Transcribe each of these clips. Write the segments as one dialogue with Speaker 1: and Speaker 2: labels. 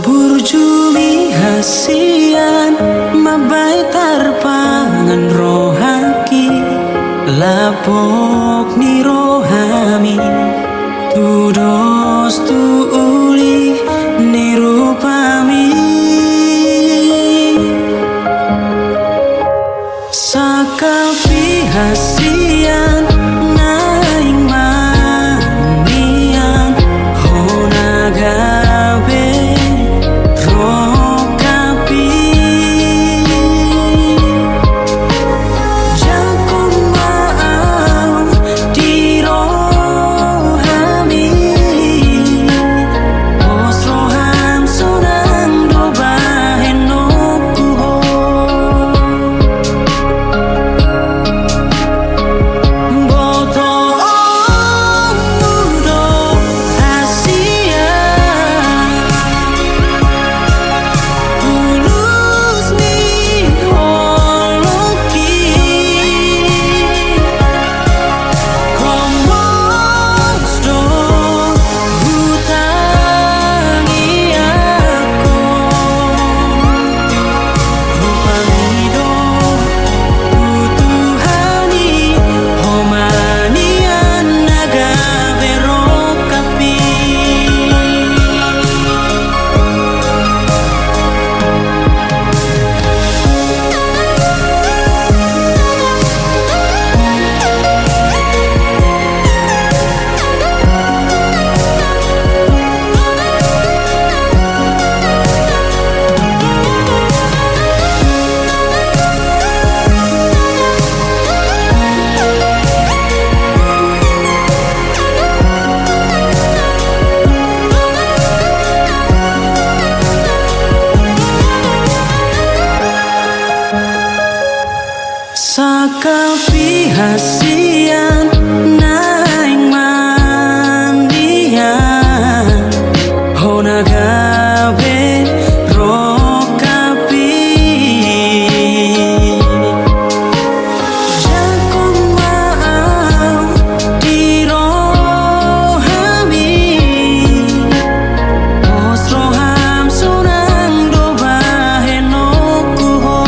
Speaker 1: Burjumi hasian mabai tarpangan rohaki lapok ni rohami tudos tu uli ni rupami sakapi hasian naing manian honagabe rokapi jakong maaf di rohami os roham sonang dobahen nokuho boto mudo hasia tulus ni holoki komos do hutangi aku rupamido utuhani homanian naga berokapi sakapi hasian naing mandian honagabe rokapi jakong maaf di rohami os roham sonang dobahen nokuho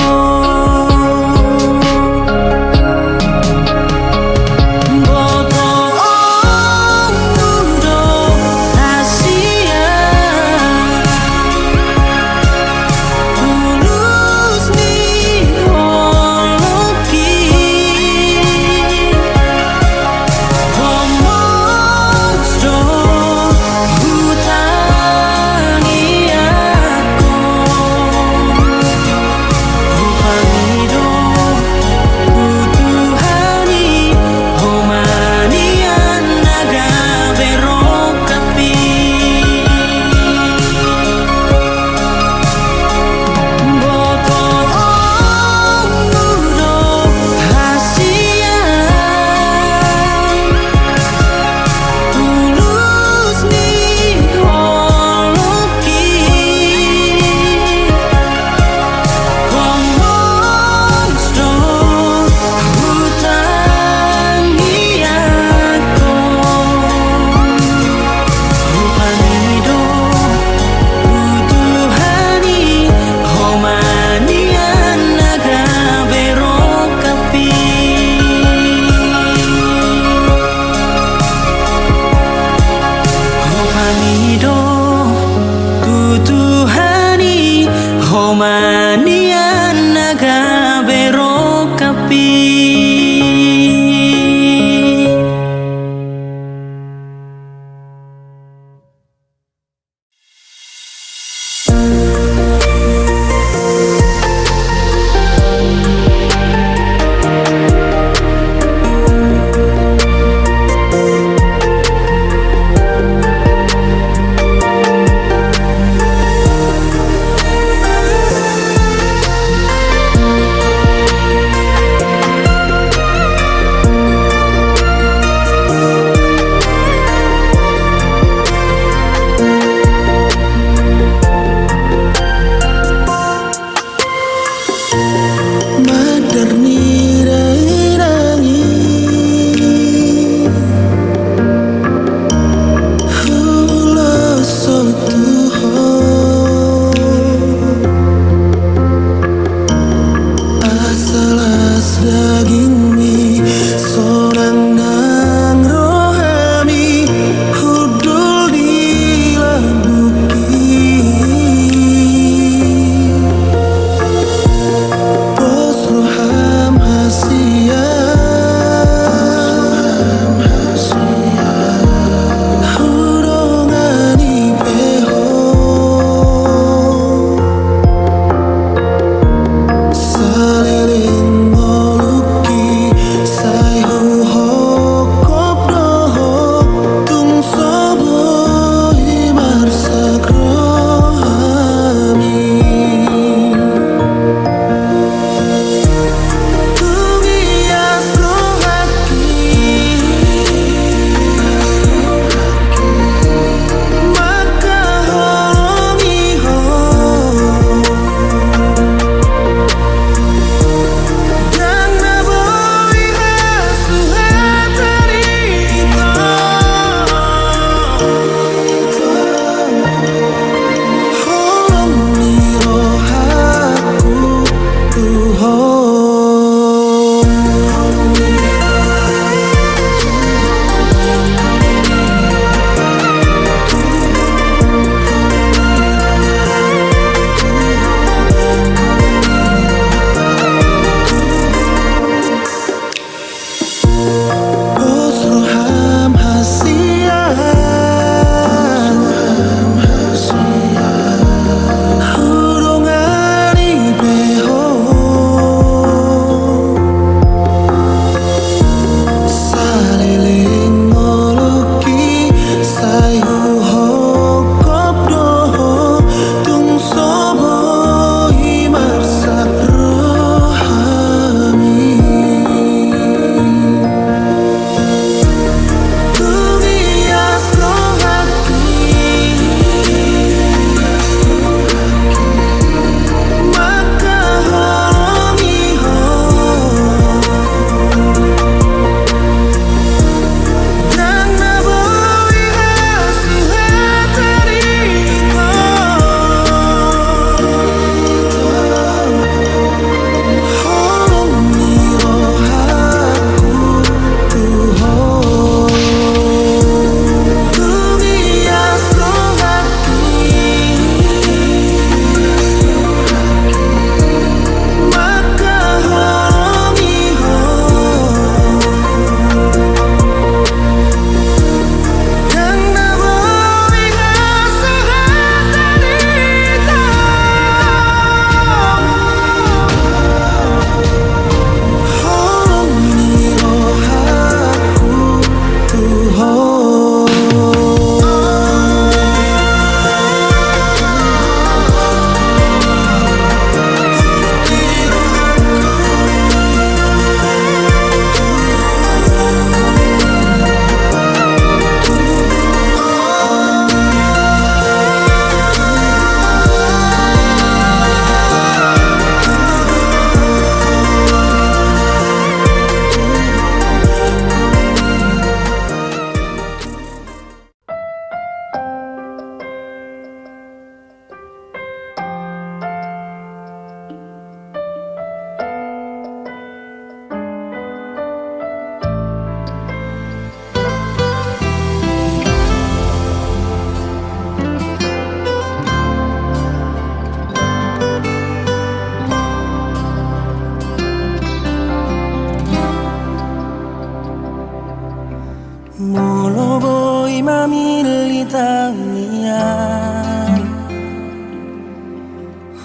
Speaker 1: tangian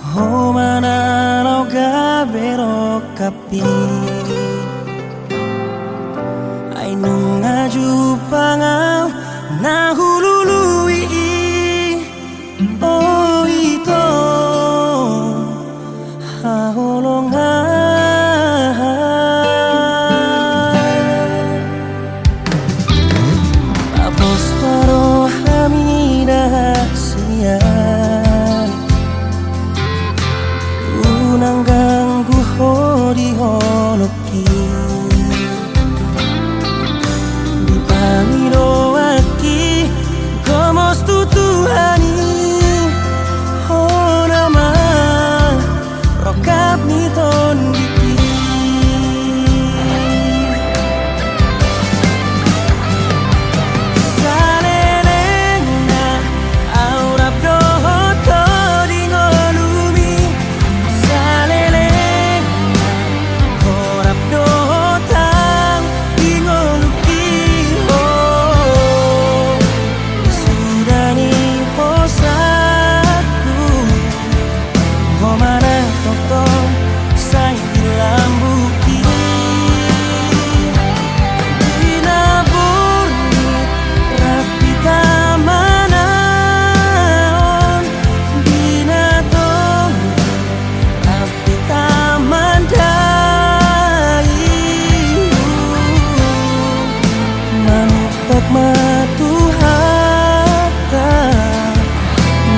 Speaker 1: ho mana no gabero kapi ai nung ngaju pangau na hulului oh ito haholongan tapos paro hamida sian unang ganggu hodi holoki di pamiro aki komos tutuhani honama rokap ni ton diki salelena aurap dohoto di ngolumi salelena horap dohotang di ngoluki oh sudani posaku oh mana totong say lambuki dinaburnit rapi tamanaon dinatong rapi tamandayu manupok matuhata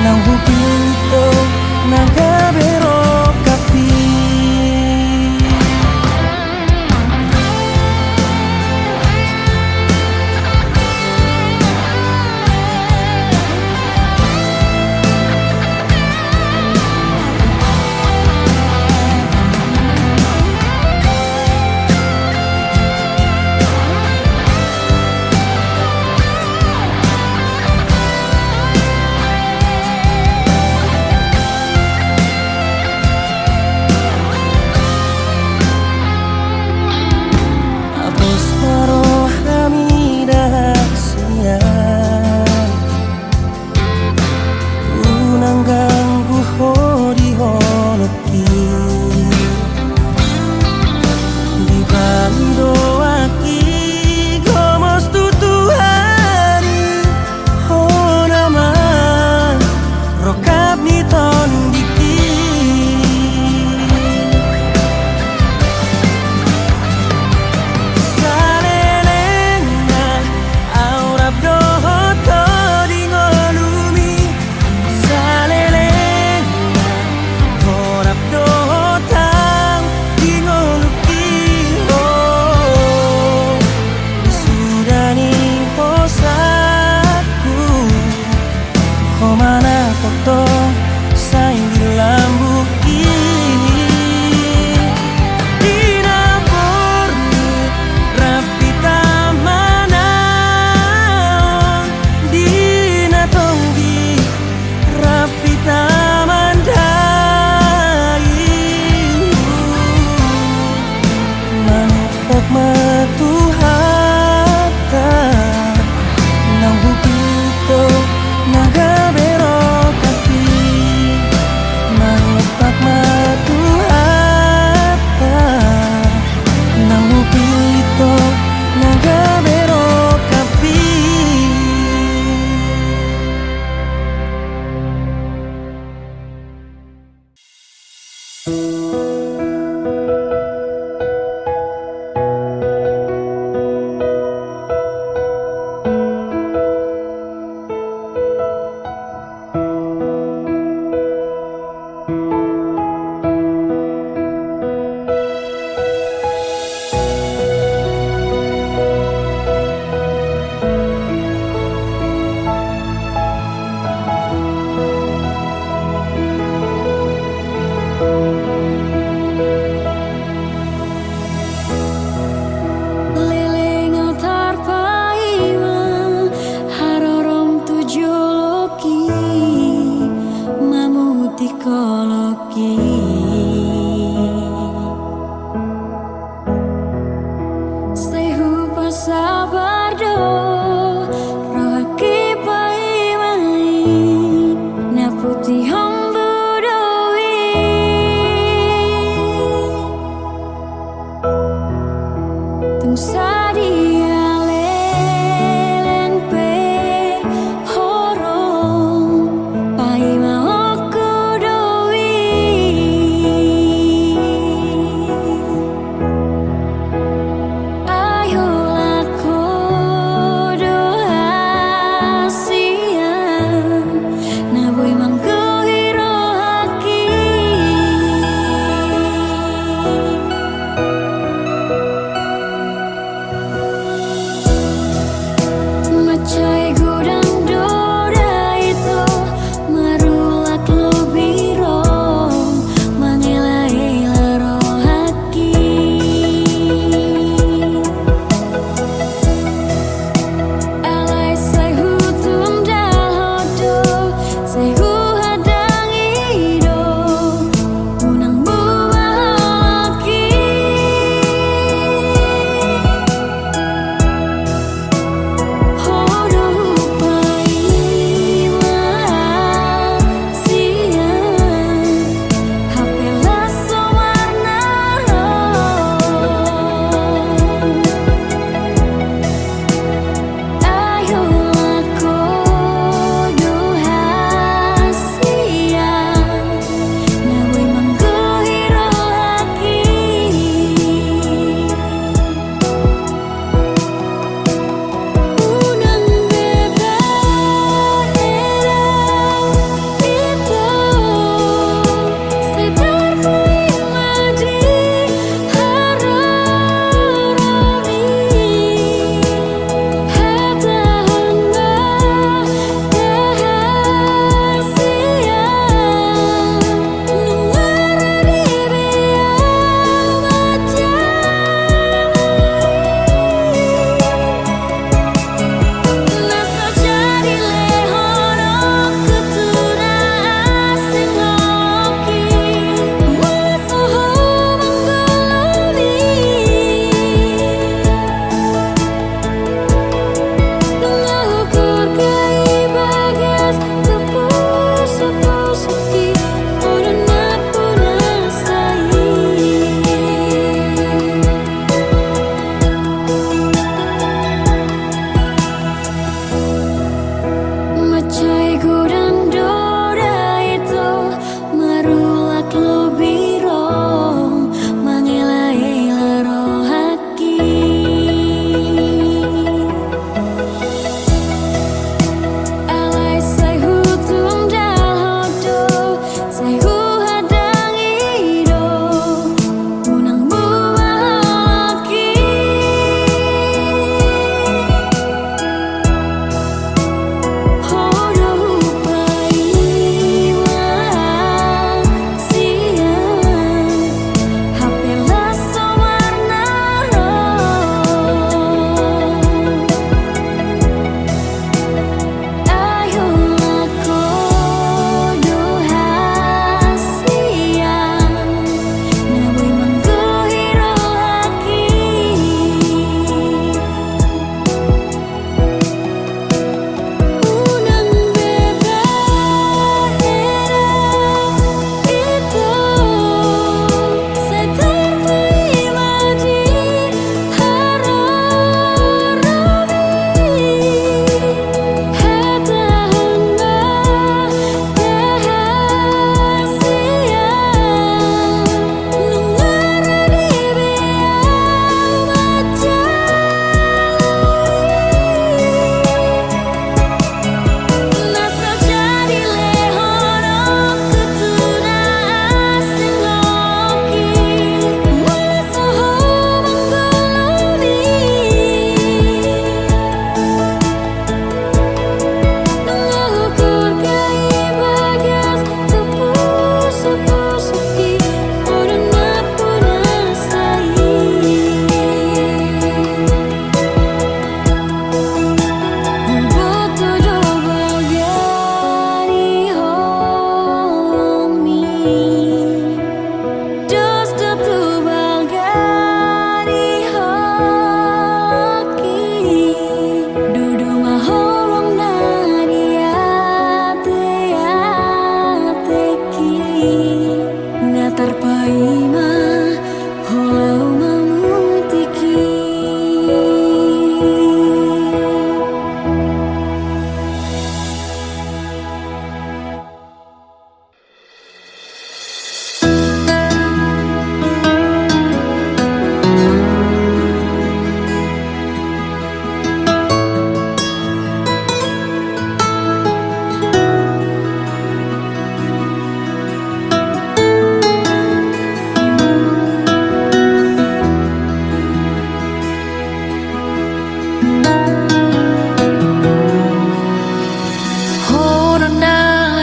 Speaker 1: nang hupito nang gabero kapi tapos paro hamida sian unang ganggu hodi holoki di bando aki gomos tutuhani honama rokap ni ton diki salelena aurap dohoto di ngolumi salelena horap dohotang di ngoluki oh sudani posaku oh mana totong say lambuki dinaburnit rapi tamanaon dinatonggi rapi tamandayu manupok matuhata nang hupito nang gabero kapi manupak matuhata nang hupito nang gabero kapi
Speaker 2: sabar do rohaki pai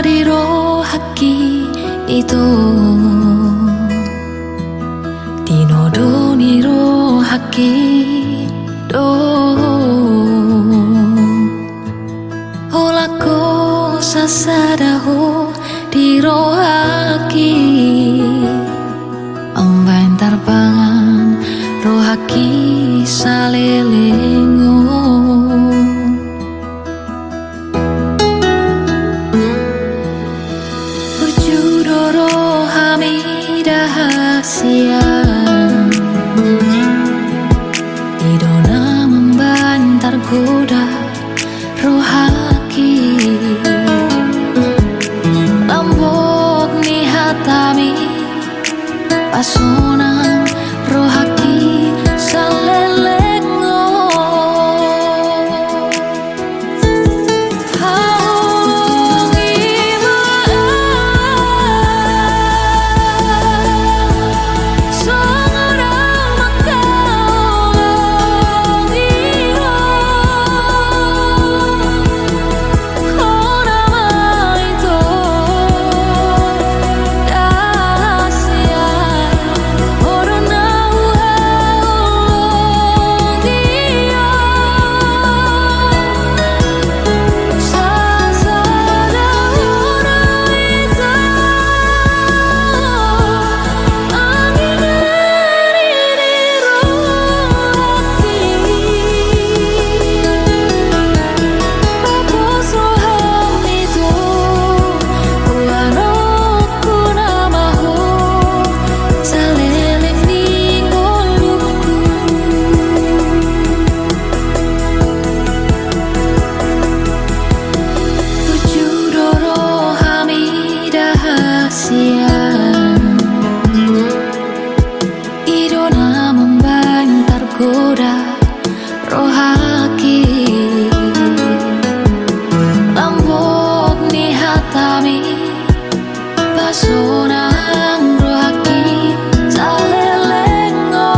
Speaker 2: di rohaki itu dinodo ni rohaki do olako sasadaho di rohaki ambain tarpangan rohaki salelengo Ujudoro hamidah hasian idona membantar goda rohaki lambok ni hatami pasonang rohaki salelengo idona membantar goda rohaki lambok ni hatami pasonang rohaki salelengo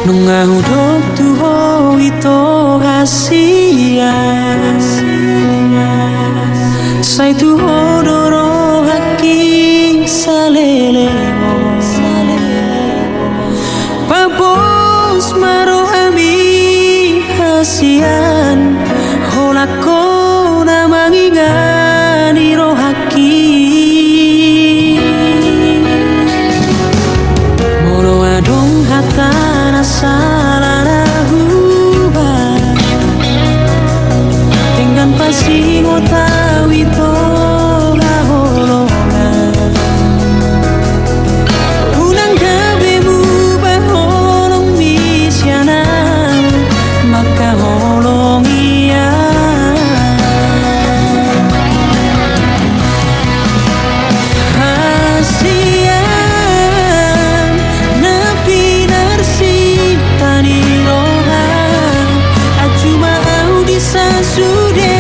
Speaker 1: Nungahudok tuho ito kasiya Say tuho kasihan hola kona mangingani rohaki mono adong hatana salana hubah dengan pasti ngotawi toga holongan unang gabi mubah holong misyana maka holong iya hasian napi narsi tani roha acuma audisa sude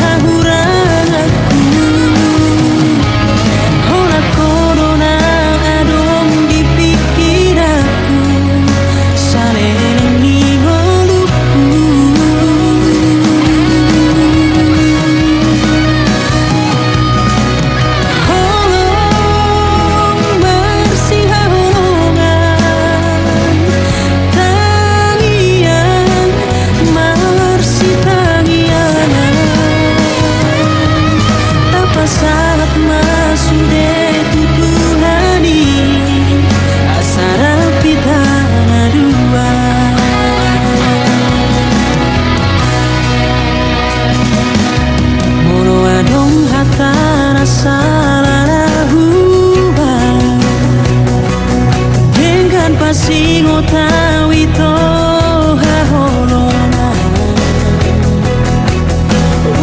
Speaker 1: hahurang aku hola corona adong dipikir aku saleleng ningoluku holong bersih holongan tangian marsi tangian tapa saat masude tutuhani asara pitana dua mono adong hatana salana hubah dengan pasti ngotawi toha holongan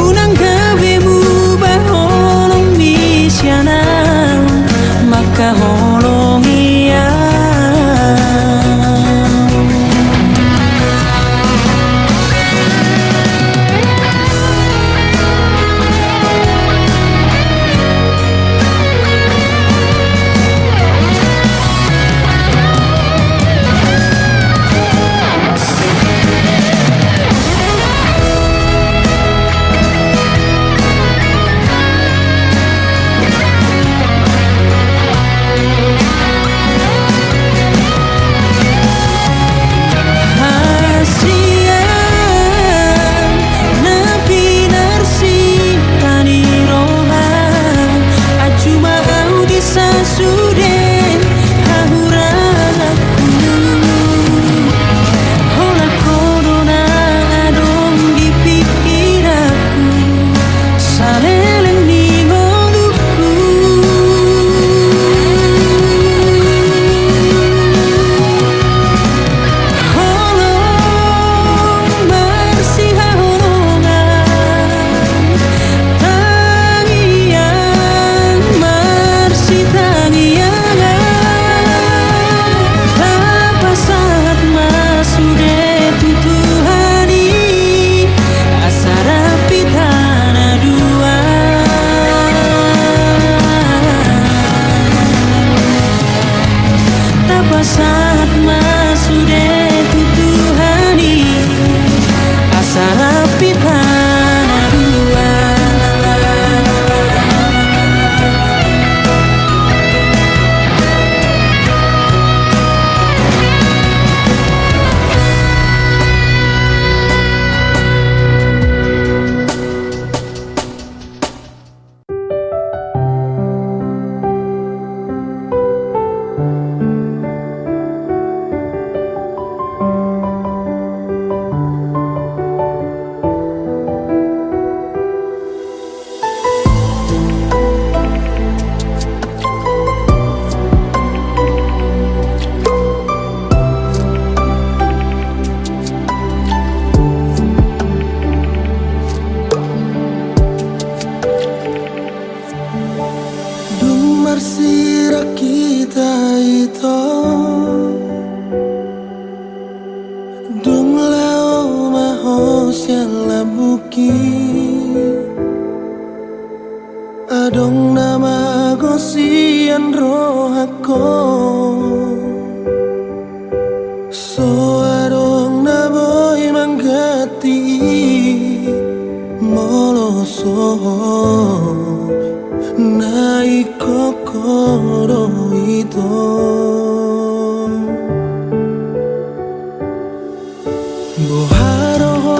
Speaker 1: unang gawe mubah holong misyana maka holong iya hasian napi narsi tani roha acuma audisa sude hahurang aku hola corona adong dipikir aku saleleng ningoluku holong bersih holongan tangian marsi tangian tapa saat masude tutuhani asara pitana dua tapa saat masude tutuhani asara pitana dua Dumarsira kita itu dung leo mahos yang labuki adong nama gosian rohako so adong na boy manggati moloso nai kokoro ito boharo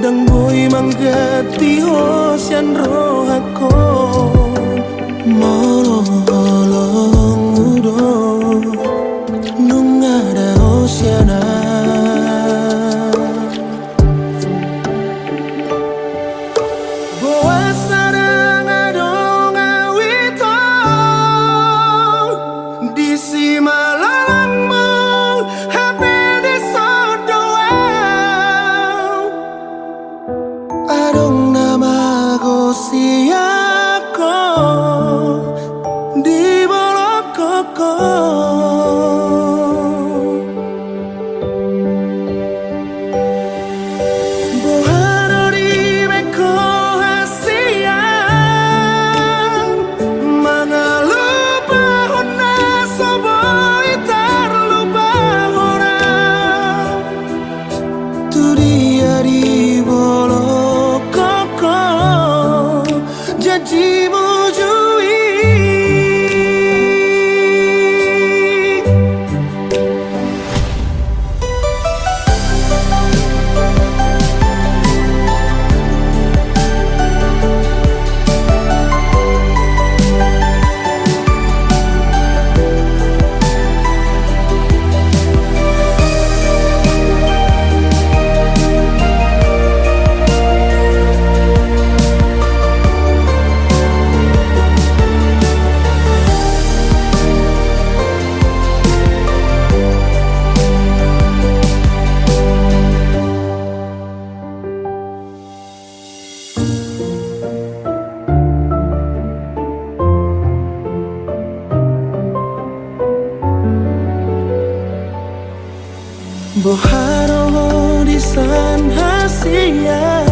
Speaker 1: Dang boy manggati hosian rohako molong mudo nung ada hosiana boa sarang adong awito di si malalangmu happy di sodoa adong nama ko siako di bolok koko boharo di beko hasian mangalupa hona soboy terlupa hona tu dia di bolok koko janji bujui boharo di san hasian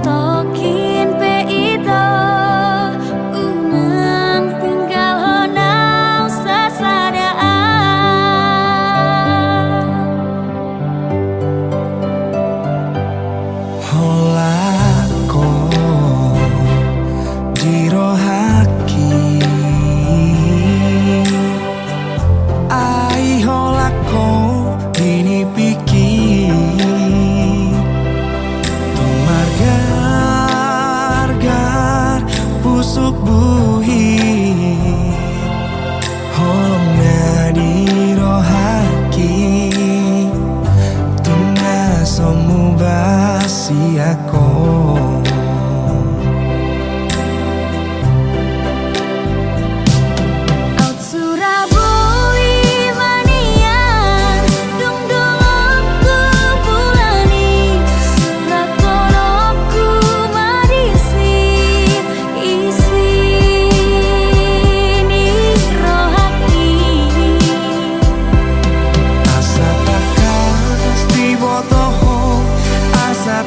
Speaker 1: tokin pe ito unang tinggal honau sasadaan holako dirohaki ai holako dini pikir gar-gar pusuk buhi holongnya dirohaki tengah somu basi aku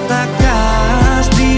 Speaker 1: takas di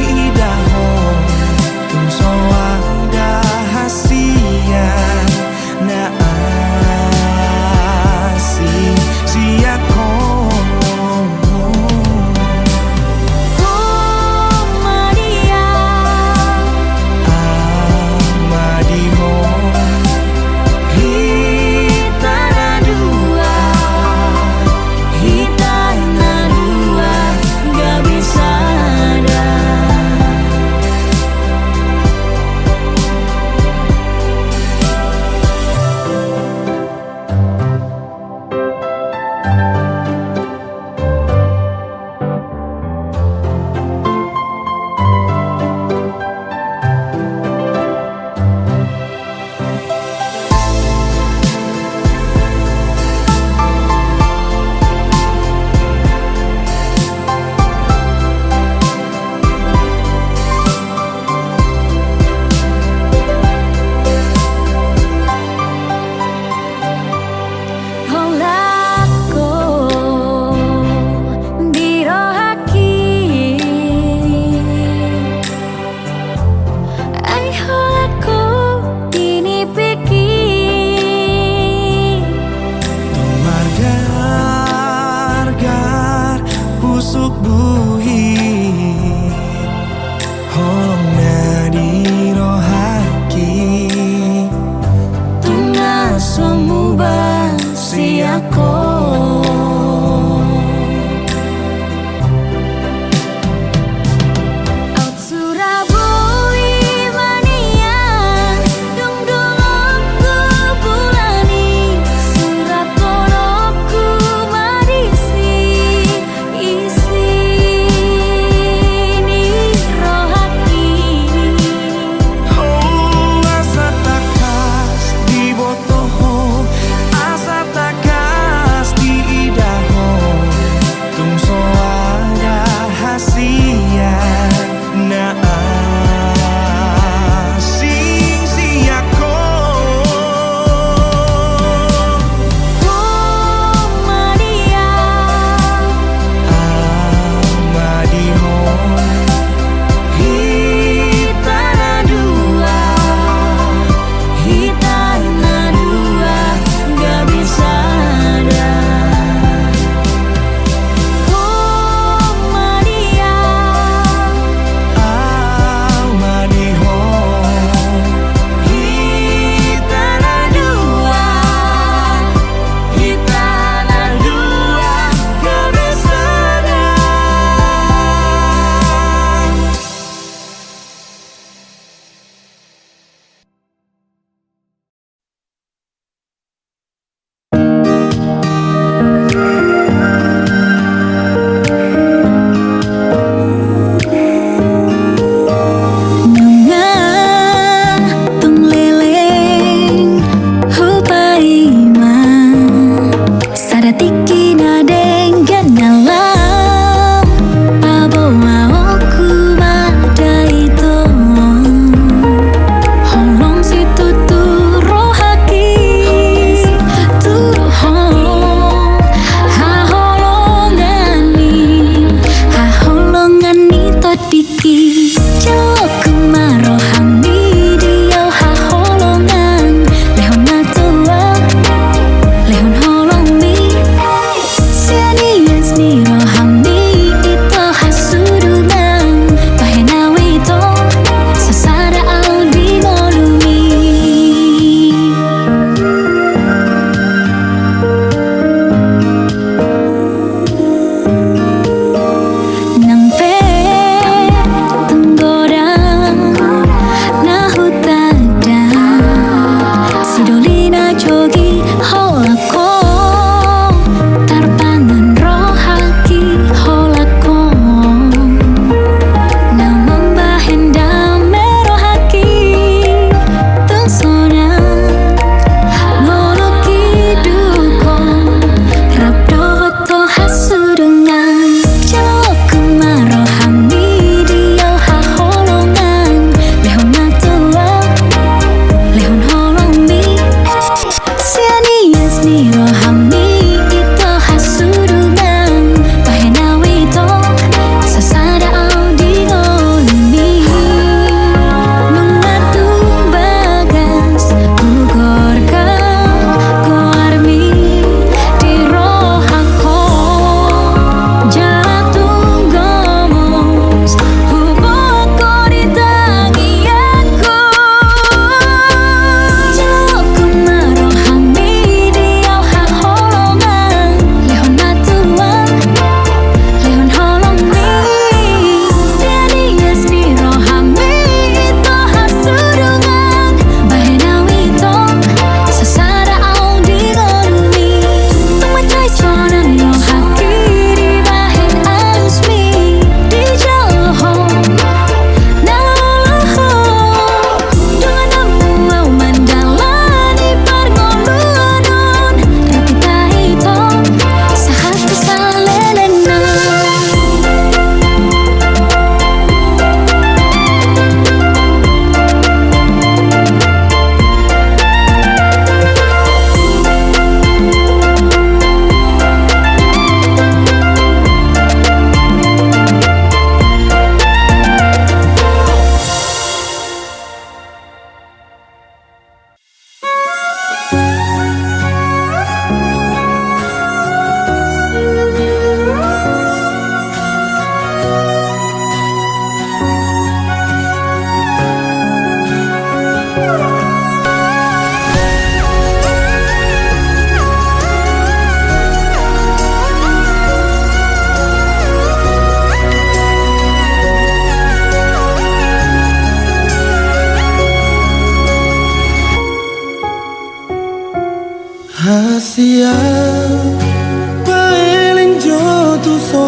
Speaker 1: paeling jotu so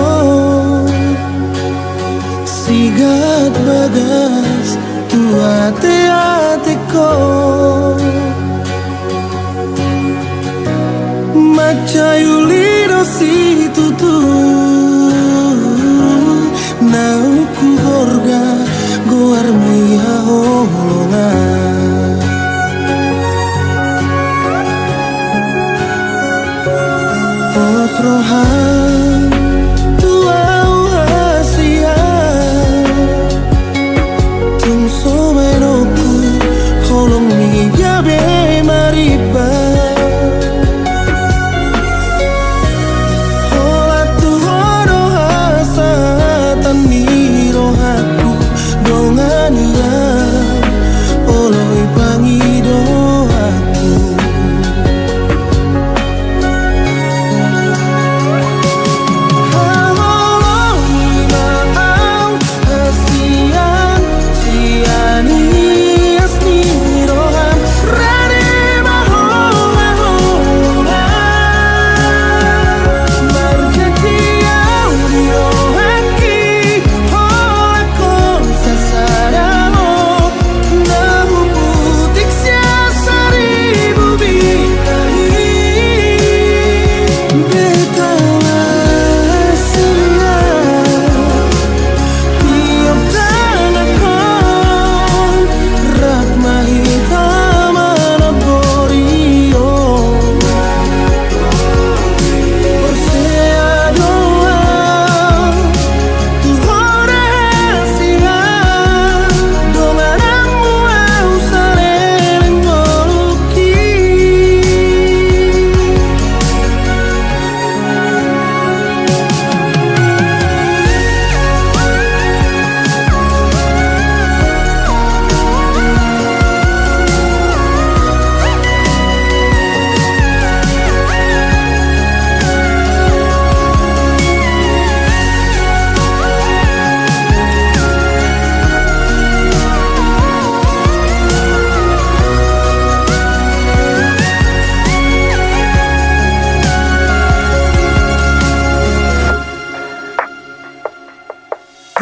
Speaker 1: sigat bagas tu ate ko macayuli do si tutu na sorga goar mia holongan. Os rohan tuau hasia tum somenoku holong mia be mariba.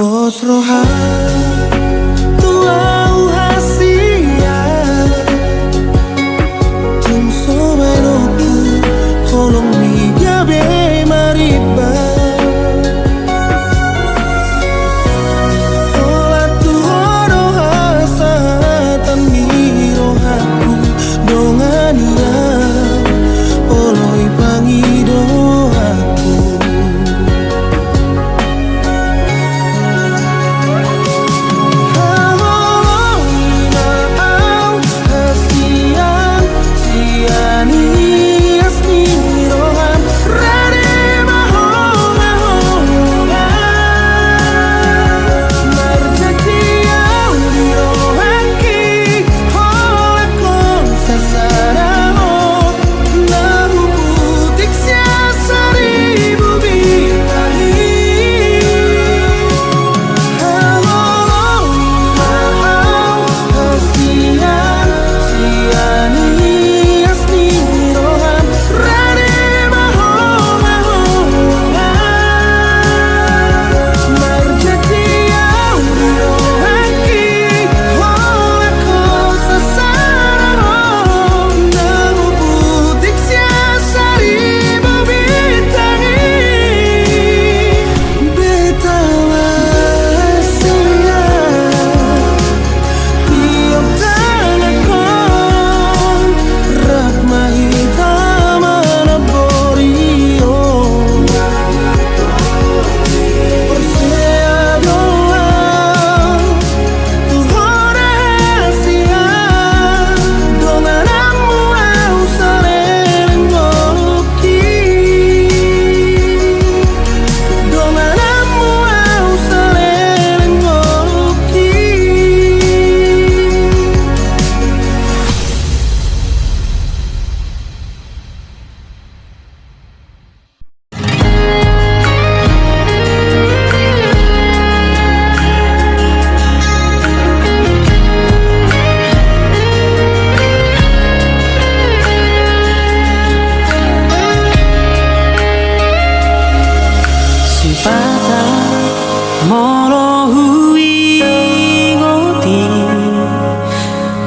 Speaker 1: Os rohan tuau hasia tum somenoku holong mia be mariba. Ola tu horo hasa tan miro haku dongania oloi pangido aku.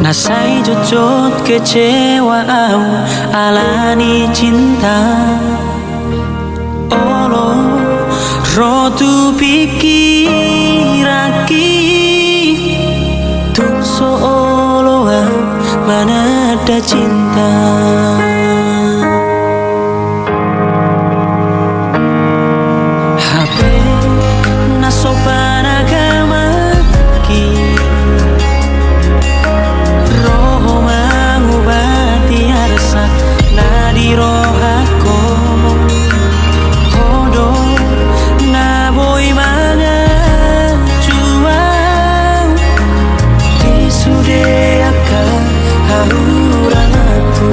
Speaker 3: Nasai jojot kecewaan alani cinta. Olo rotu pikir aki nada cinta. HP nasopan agama ki roho mengobati rasa nadi rohaku hodo ngaboi mangan juang disude akan hauratu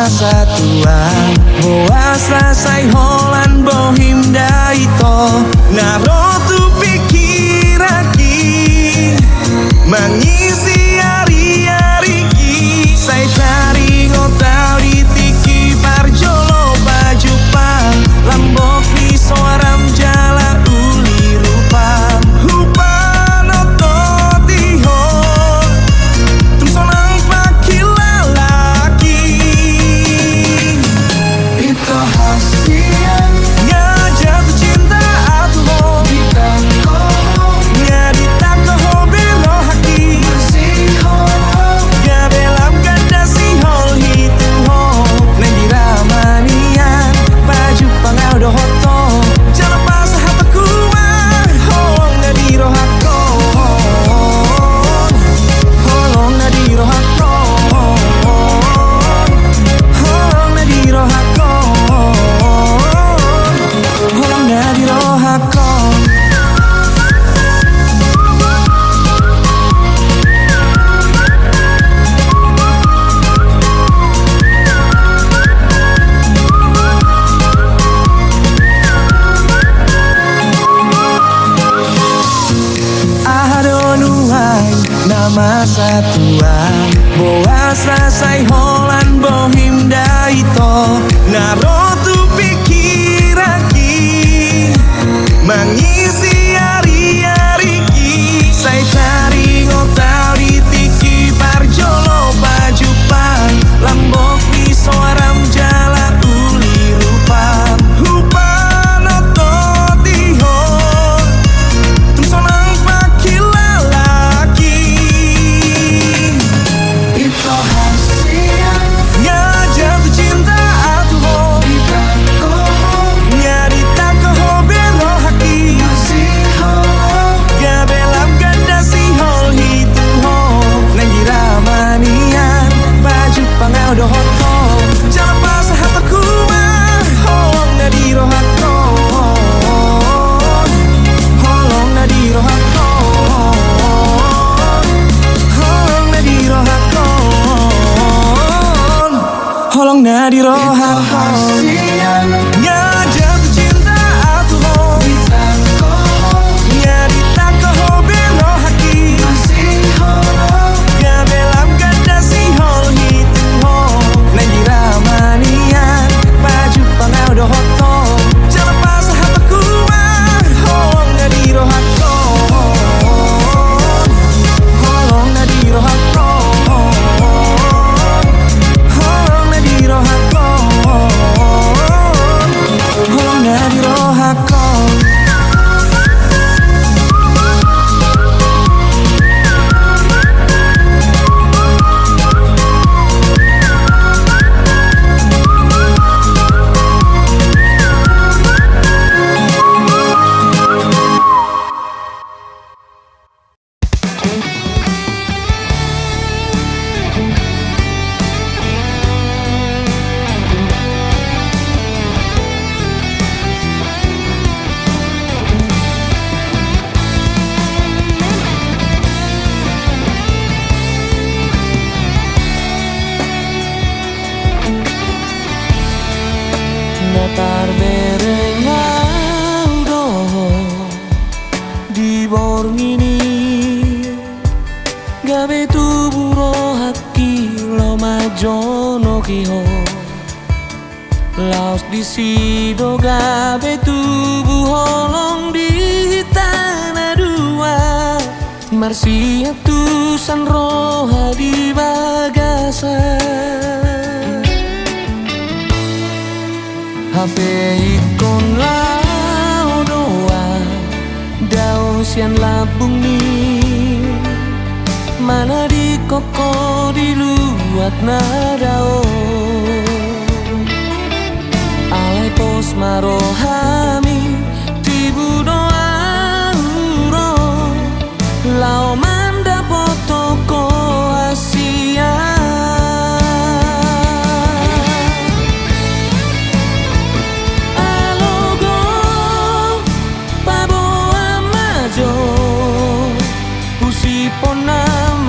Speaker 1: satuan boa selesai holan bohim daito narotu pikiraki mengisi hari-hari ki saya cari ngotau di tiki parjolo pajupang lambok ni soaram jala uli rupam hupano totiho tum sonang pakilalaki itu hasian Tuan boa selesai holan bohim daito narotu pikiraki mengisi hari-hari ki saya cari ngotau di tiki parjolo bajupang lambok di soaram jalan uli rupam hupan otot ihon tum sonang pakilalaki
Speaker 3: Ito hasian
Speaker 1: nya jatuh cinta atuh
Speaker 3: kita kohong
Speaker 1: nyari tak keho bero haki
Speaker 3: masih holong
Speaker 1: gabelam ganda si hol hitu ho nangira manian baju pangau do hoto jangan pas hataku mah holong na di rohako holong na di rohako holong na di rohako holong na di
Speaker 3: Ito
Speaker 1: rohako
Speaker 3: hasian
Speaker 1: nya jatuh cinta atuh
Speaker 3: kita kohong
Speaker 1: nyari tak keho bero haki
Speaker 3: masih holong
Speaker 1: gabelam ganda si hol hitu ho nangira manian baju pangau do hoto jangan pas hataku mah holong na di rohako holong na di rohako holong na di rohako holong na di rohako
Speaker 3: Natar berengau doho di borngini gabe tuburo haki lo majono kiho laos di sido gabe tubu holong di tanah dua marsia tusan roha di bagasan HP ikon lau doa dao sian labung ni mana di koko di luat nadao alai pos marohami tibu doa uro lau manda potoko asia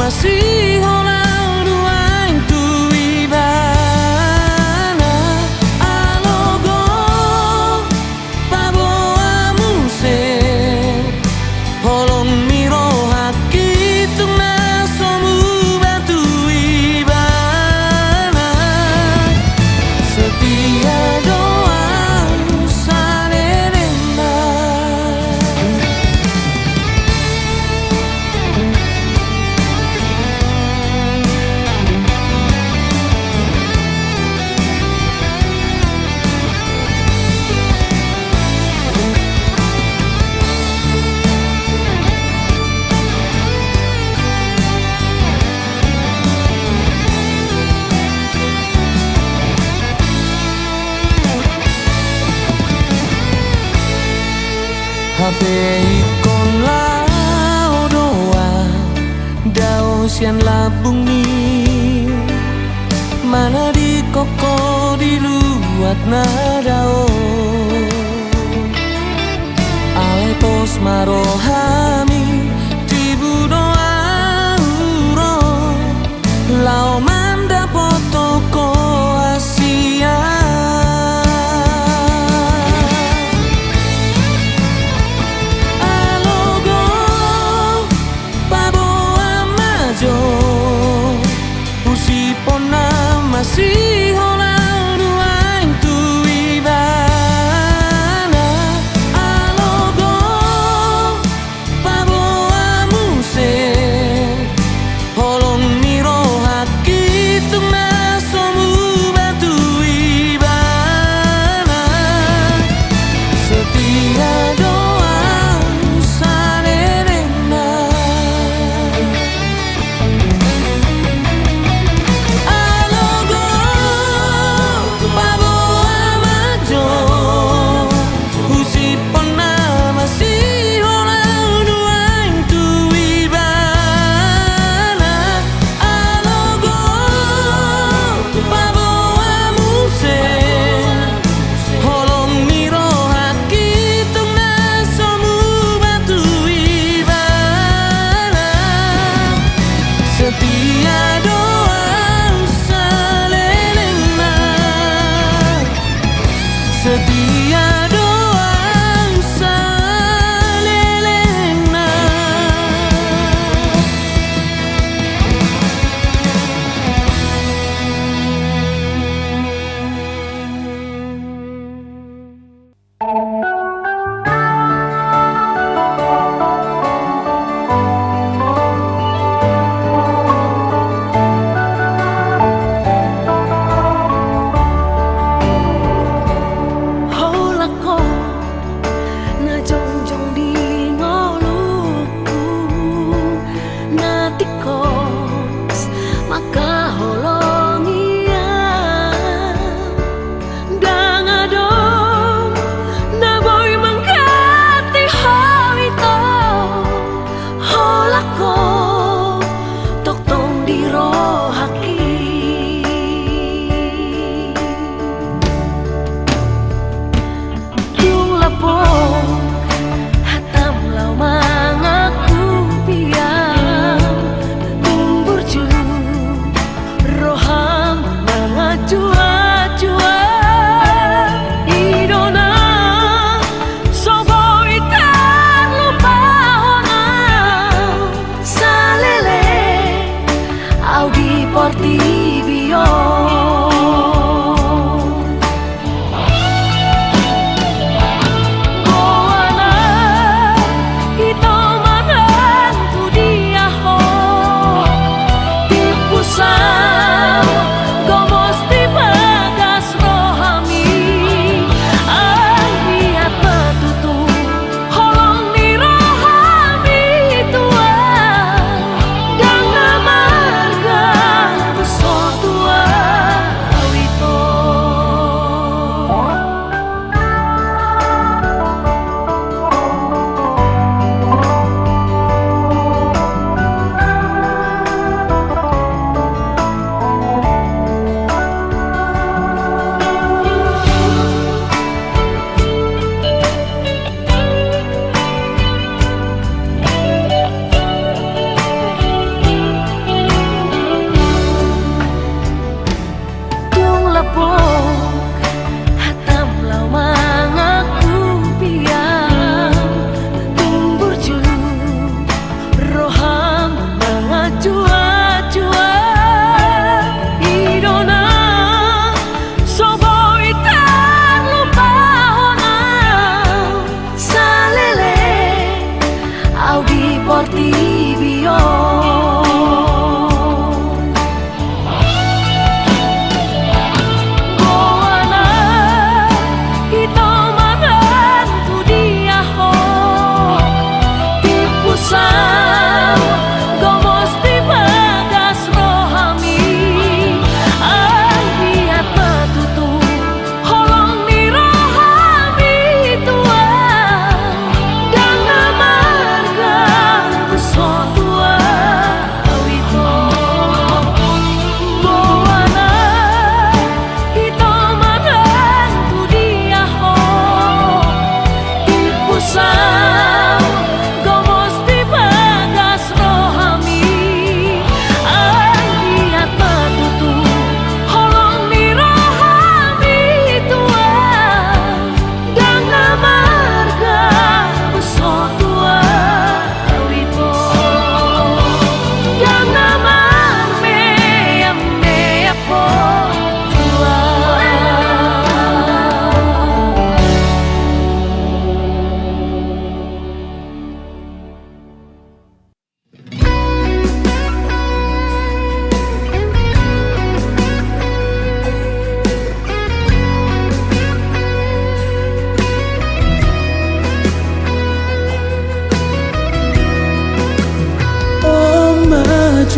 Speaker 3: masih holang dua itu ibana alogo paboa muse holong miro haki tuna somu batu ibana setia doa salerena HP ikon lau doa dao sian labung ni mana di koko di luat nadao alai pos marohami tibu doa uro lau manda potoko asia alogo paboa majo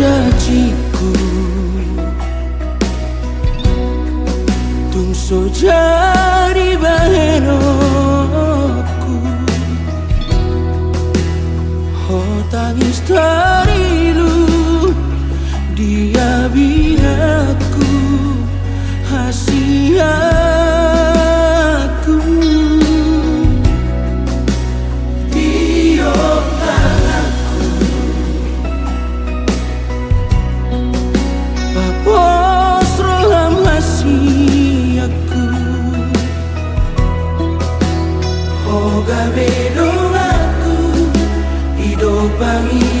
Speaker 3: janjiku tungso jadi bahenokku oh tangis darilu dia binaku hasiaku tiok tanganku papos rolam hasiaku oh gabe doaku hidup bangi